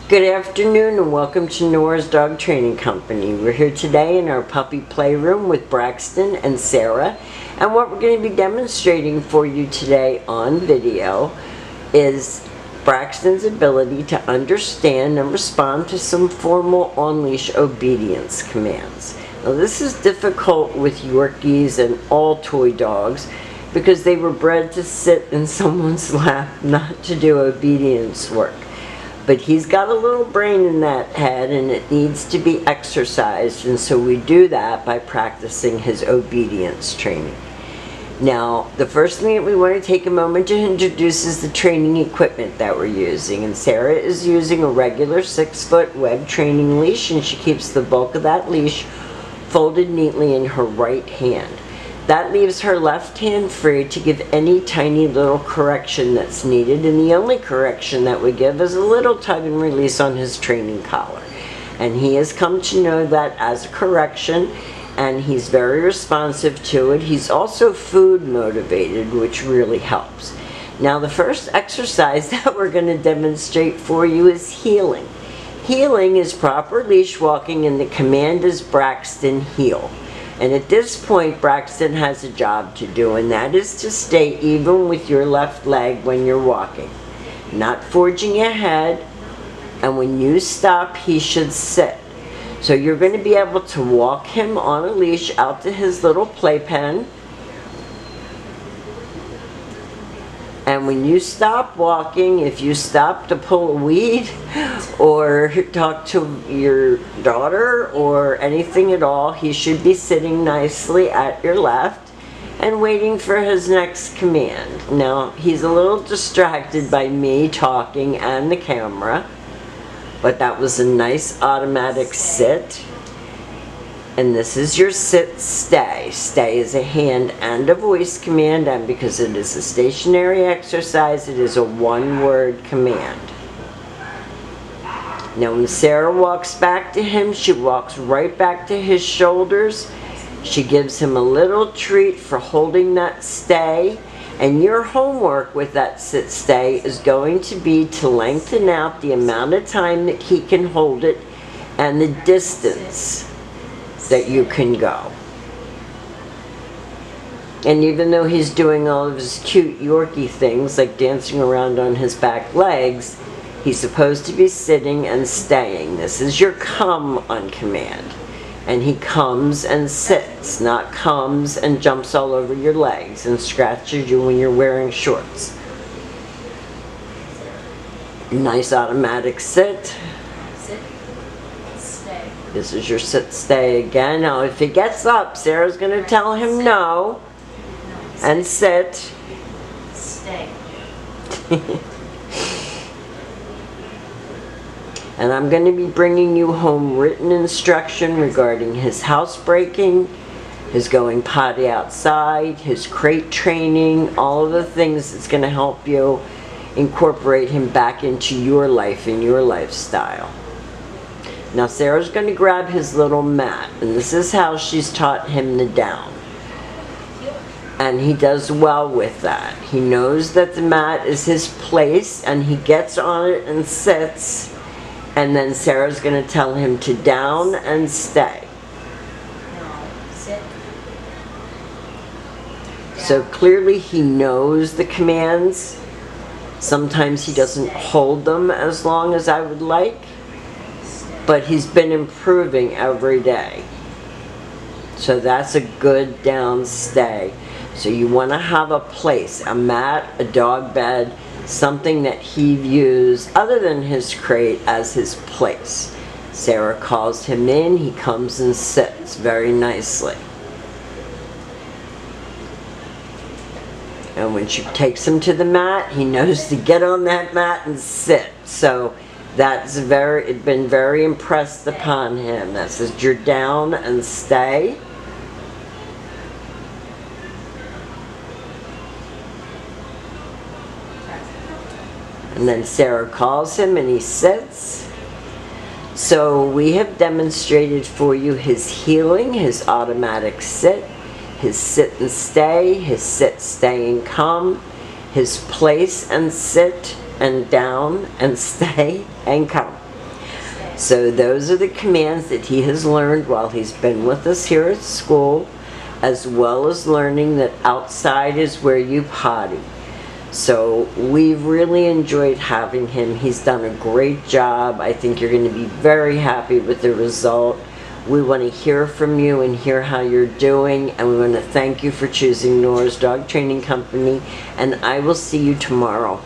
Good afternoon and welcome to Nora's Dog Training Company. We're here today in our puppy playroom with Braxton and Sarah, and what we're going to be demonstrating for you today on video is Braxton's ability to understand and respond to some formal on-leash obedience commands. Now this is difficult with Yorkies and all toy dogs because they were bred to sit in someone's lap, not to do obedience work. But he's got a little brain in that head and it needs to be exercised, and so we do that by practicing his obedience training. Now, the first thing that we want to take a moment to introduce is the training equipment that we're using. And Sarah is using a regular 6-foot web training leash, and she keeps the bulk of that leash folded neatly in her right hand. That leaves her left hand free to give any tiny little correction that's needed, and the only correction that we give is a little tug and release on his training collar. And he has come to know that as a correction, and he's very responsive to it. He's also food motivated, which really helps. Now the first exercise that we're going to demonstrate for you is heeling. Heeling is proper leash walking, and the command is Braxton heel. And at this point, Braxton has a job to do, and that is to stay even with your left leg when you're walking, not forging ahead, and when you stop, he should sit. So you're going to be able to walk him on a leash out to his little playpen, and when you stop walking, if you stop to pull a weed or talk to your daughter or anything at all, he should be sitting nicely at your left and waiting for his next command. Now, he's a little distracted by me talking and the camera, but that was a nice automatic sit. And this is your sit stay. Stay is a hand and a voice command, and because it is a stationary exercise, it is a one-word command. Now when Sarah walks back to him, she walks right back to his shoulders. She gives him a little treat for holding that stay, and your homework with that sit stay is going to be to lengthen out the amount of time that he can hold it and the distance that you can go. And even though he's doing all of his cute Yorkie things like dancing around on his back legs, he's supposed to be sitting and staying. This is your come on command. And he comes and sits, not comes and jumps all over your legs and scratches you when you're wearing shorts. Nice automatic sit. This is your sit stay again. Now if he gets up, Sarah's going to tell him no and sit. Stay. And I'm going to be bringing you home written instruction regarding his housebreaking, his going potty outside, his crate training, all of the things that's going to help you incorporate him back into your life and your lifestyle. Now Sarah's going to grab his little mat, and this is how she's taught him the down. And he does well with that. He knows that the mat is his place, and he gets on it and sits, and then Sarah's going to tell him to down and stay. No, sit. So clearly he knows the commands. Sometimes he doesn't hold them as long as I would like, but he's been improving every day. So that's a good down stay. So you want to have a place, a mat, a dog bed, something that he views other than his crate as his place. Sarah calls him in, he comes and sits very nicely. And when she takes him to the mat, he knows to get on that mat and sit. So that's been very impressed upon him. That says you're down and stay. And then Sarah calls him and he sits. So we have demonstrated for you his heeling, his automatic sit, his sit and stay, his sit, stay and come, his place and sit and down and stay and come. So those are the commands that he has learned while he's been with us here at school, as well as learning that outside is where you potty. So we've really enjoyed having him. He's done a great job. I think you're going to be very happy with the result. We want to hear from you and hear how you're doing, and we want to thank you for choosing Nora's Dog Training Company, and I will see you tomorrow.